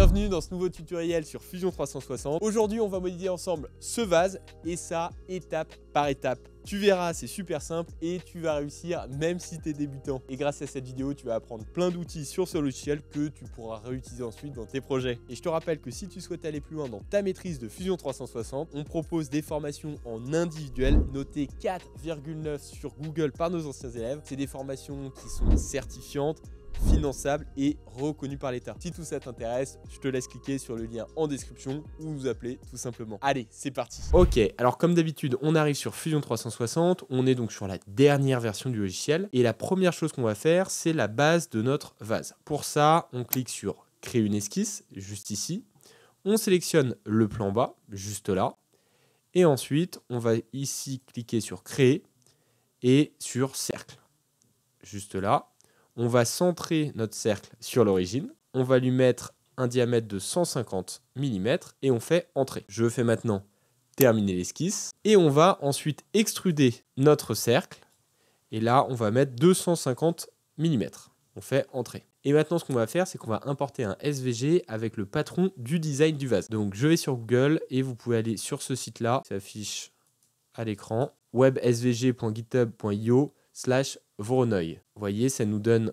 Bienvenue dans ce nouveau tutoriel sur Fusion 360. Aujourd'hui, on va modéliser ensemble ce vase et ça étape par étape. Tu verras, c'est super simple et tu vas réussir même si tu es débutant. Et grâce à cette vidéo, tu vas apprendre plein d'outils sur ce logiciel que tu pourras réutiliser ensuite dans tes projets. Et je te rappelle que si tu souhaites aller plus loin dans ta maîtrise de Fusion 360, on propose des formations en individuel notées 4,9 sur Google par nos anciens élèves. C'est des formations qui sont certifiantes, finançable et reconnu par l'État. Si tout ça t'intéresse, je te laisse cliquer sur le lien en description ou nous appeler tout simplement. Allez, c'est parti. Ok, alors comme d'habitude, on arrive sur Fusion 360. On est donc sur la dernière version du logiciel. Et la première chose qu'on va faire, c'est la base de notre vase. Pour ça, on clique sur Créer une esquisse, juste ici. On sélectionne le plan bas, juste là. Et ensuite, on va ici cliquer sur Créer et sur Cercle, juste là. On va centrer notre cercle sur l'origine. On va lui mettre un diamètre de 150 mm et on fait Entrer. Je fais maintenant terminer l'esquisse. Et on va ensuite extruder notre cercle. Et là, on va mettre 250 mm. On fait Entrer. Et maintenant, ce qu'on va faire, c'est qu'on va importer un SVG avec le patron du design du vase. Donc, je vais sur Google et vous pouvez aller sur ce site-là. Ça s'affiche à l'écran. websvg.github.io/Voronoi. Vous voyez, ça nous donne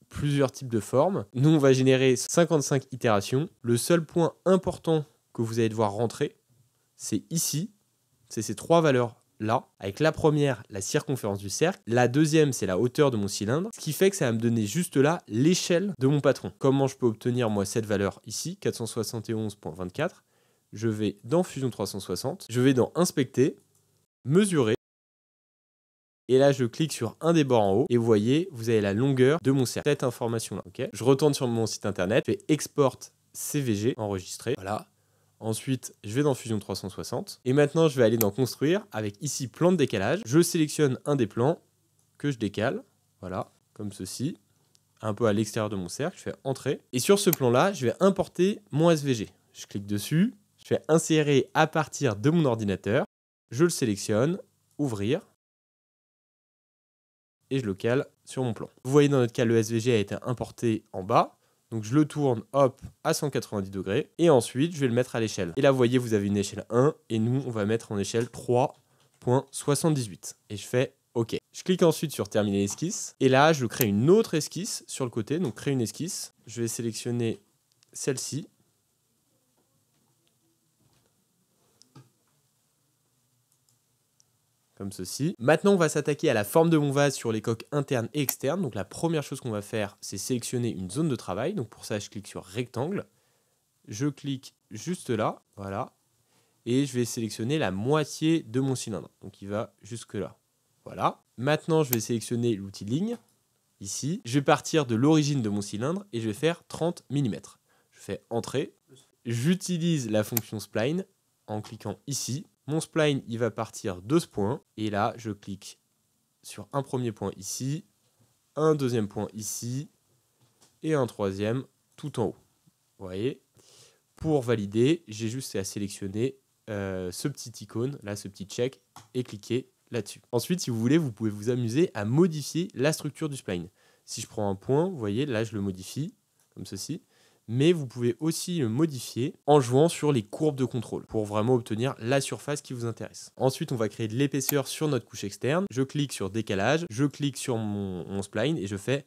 plusieurs types de formes. Nous, on va générer 55 itérations. Le seul point important que vous allez devoir rentrer, c'est ici. C'est ces trois valeurs-là. Avec la première, la circonférence du cercle. La deuxième, c'est la hauteur de mon cylindre. Ce qui fait que ça va me donner juste là l'échelle de mon patron. Comment je peux obtenir, moi, cette valeur ici, 471.24. Je vais dans Fusion 360. Je vais dans Inspecter, Mesurer. Et là, je clique sur un des bords en haut et vous voyez, vous avez la longueur de mon cercle. Cette information-là, ok. Je retourne sur mon site internet, je fais Export CVG, enregistrer, voilà. Ensuite, je vais dans Fusion 360 et maintenant, je vais aller dans Construire avec ici plan de décalage. Je sélectionne un des plans que je décale, voilà, comme ceci, un peu à l'extérieur de mon cercle. Je fais Entrer et sur ce plan-là, je vais importer mon SVG. Je clique dessus, je fais Insérer à partir de mon ordinateur. Je le sélectionne, Ouvrir. Et je le cale sur mon plan. Vous voyez dans notre cas, le SVG a été importé en bas. Donc je le tourne, hop, à 190 degrés. Et ensuite, je vais le mettre à l'échelle. Et là, vous voyez, vous avez une échelle 1. Et nous, on va mettre en échelle 3.78. Et je fais OK. Je clique ensuite sur Terminer l'esquisse. Et là, je crée une autre esquisse sur le côté. Donc créer une esquisse. Je vais sélectionner celle-ci. Comme ceci. Maintenant, on va s'attaquer à la forme de mon vase sur les coques internes et externes. Donc la première chose qu'on va faire, c'est sélectionner une zone de travail. Donc pour ça, je clique sur rectangle. Je clique juste là, voilà. Et je vais sélectionner la moitié de mon cylindre. Donc il va jusque là. Voilà. Maintenant, je vais sélectionner l'outil ligne, ici. Je vais partir de l'origine de mon cylindre et je vais faire 30 mm. Je fais Entrer. J'utilise la fonction spline en cliquant ici. Mon spline, il va partir de ce point. Et là, je clique sur un premier point ici, un deuxième point ici, et un troisième tout en haut. Vous voyez? Pour valider, j'ai juste à sélectionner ce petit icône, là, ce petit check, et cliquer là-dessus. Ensuite, si vous voulez, vous pouvez vous amuser à modifier la structure du spline. Si je prends un point, vous voyez, là, je le modifie, comme ceci. Mais vous pouvez aussi le modifier en jouant sur les courbes de contrôle pour vraiment obtenir la surface qui vous intéresse. Ensuite, on va créer de l'épaisseur sur notre couche externe. Je clique sur décalage, je clique sur mon spline et je fais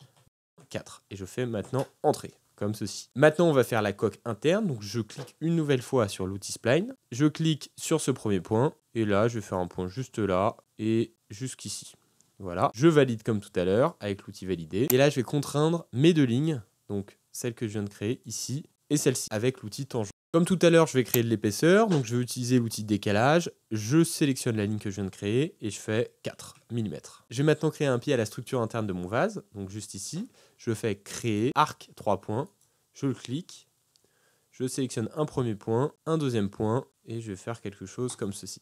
4. Et je fais maintenant Entrer, comme ceci. Maintenant, on va faire la coque interne. Donc, je clique une nouvelle fois sur l'outil spline. Je clique sur ce premier point et là, je vais faire un point juste là et jusqu'ici. Voilà. Je valide comme tout à l'heure avec l'outil valider. Et là, je vais contraindre mes deux lignes. Donc, celle que je viens de créer ici, et celle-ci, avec l'outil tangent. Comme tout à l'heure, je vais créer de l'épaisseur, donc je vais utiliser l'outil décalage, je sélectionne la ligne que je viens de créer, et je fais 4 mm. Je vais maintenant créer un pied à la structure interne de mon vase, donc juste ici, je fais créer, arc 3 points, je le clique, je sélectionne un premier point, un deuxième point, et je vais faire quelque chose comme ceci.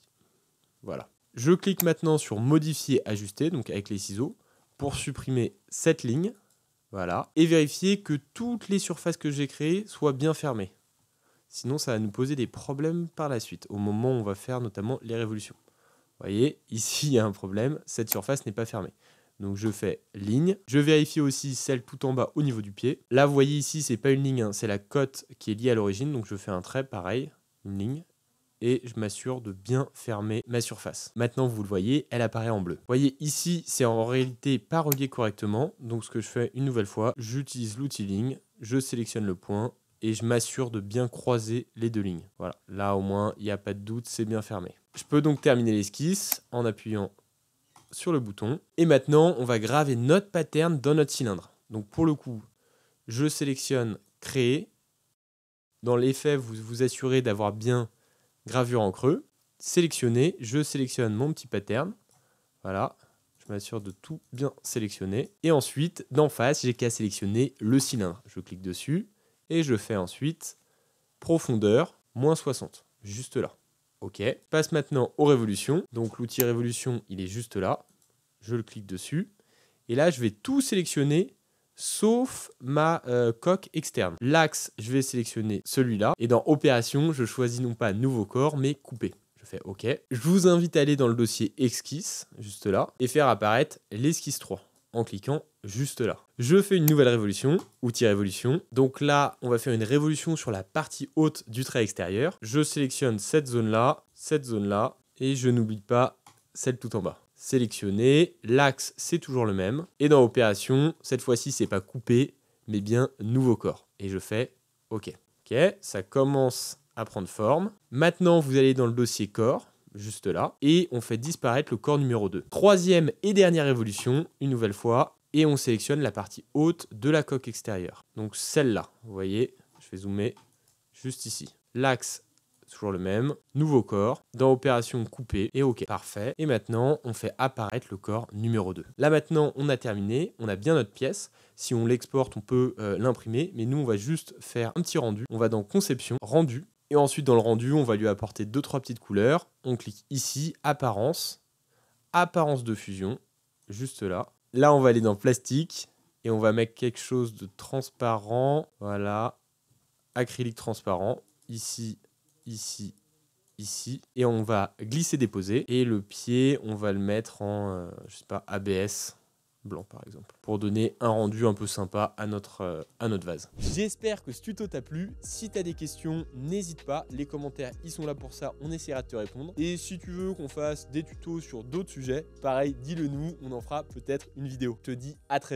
Voilà. Je clique maintenant sur modifier, ajuster, donc avec les ciseaux, pour supprimer cette ligne. Voilà. Et vérifier que toutes les surfaces que j'ai créées soient bien fermées. Sinon, ça va nous poser des problèmes par la suite, au moment où on va faire notamment les révolutions. Vous voyez, ici, il y a un problème, cette surface n'est pas fermée. Donc je fais ligne. Je vérifie aussi celle tout en bas au niveau du pied. Là, vous voyez ici, c'est pas une ligne, hein, c'est la cote qui est liée à l'origine. Donc je fais un trait, pareil, une ligne. Et je m'assure de bien fermer ma surface. Maintenant, vous le voyez, elle apparaît en bleu. Vous voyez, ici, c'est en réalité pas relié correctement. Donc ce que je fais une nouvelle fois, j'utilise l'outil ligne, je sélectionne le point et je m'assure de bien croiser les deux lignes. Voilà, là au moins, il n'y a pas de doute, c'est bien fermé. Je peux donc terminer l'esquisse en appuyant sur le bouton. Et maintenant, on va graver notre pattern dans notre cylindre. Donc pour le coup, je sélectionne créer. Dans l'effet, vous vous assurez d'avoir bien gravure en creux. Sélectionner, je sélectionne mon petit pattern. Voilà, je m'assure de tout bien sélectionner. Et ensuite, d'en face, j'ai qu'à sélectionner le cylindre. Je clique dessus et je fais ensuite profondeur, moins 60, juste là. OK. Passe maintenant aux révolutions. Donc l'outil révolution, il est juste là. Je le clique dessus. Et là, je vais tout sélectionner sauf ma coque externe. L'axe, je vais sélectionner celui-là. Et dans opération, je choisis non pas nouveau corps, mais couper. Je fais OK. Je vous invite à aller dans le dossier esquisse, juste là, et faire apparaître l'esquisse 3 en cliquant juste là. Je fais une nouvelle révolution, outil révolution. Donc là, on va faire une révolution sur la partie haute du trait extérieur. Je sélectionne cette zone-là, et je n'oublie pas celle tout en bas. Sélectionner, l'axe c'est toujours le même. Et dans opération, cette fois-ci, c'est pas couper, mais bien nouveau corps. Et je fais OK. OK, ça commence à prendre forme. Maintenant, vous allez dans le dossier corps, juste là, et on fait disparaître le corps numéro 2. Troisième et dernière évolution, une nouvelle fois, et on sélectionne la partie haute de la coque extérieure. Donc celle-là, vous voyez, je vais zoomer juste ici. L'axe, toujours le même, nouveau corps, dans opération couper, et OK, parfait. Et maintenant, on fait apparaître le corps numéro 2. Là maintenant, on a terminé, on a bien notre pièce. Si on l'exporte, on peut l'imprimer, mais nous, on va juste faire un petit rendu. On va dans conception, rendu, et ensuite, dans le rendu, on va lui apporter 2-3 petites couleurs. On clique ici, apparence, apparence de fusion, juste là. Là, on va aller dans plastique et on va mettre quelque chose de transparent. Voilà, acrylique transparent, ici, ici, ici. Et on va glisser, déposer. Et le pied, on va le mettre en, je sais pas, ABS. Blanc par exemple, pour donner un rendu un peu sympa à notre vase. J'espère que ce tuto t'a plu. Si tu as des questions, n'hésite pas, les commentaires ils sont là pour ça, on essaiera de te répondre. Et si tu veux qu'on fasse des tutos sur d'autres sujets, pareil, dis-le nous, on en fera peut-être une vidéo. Je te dis à très vite.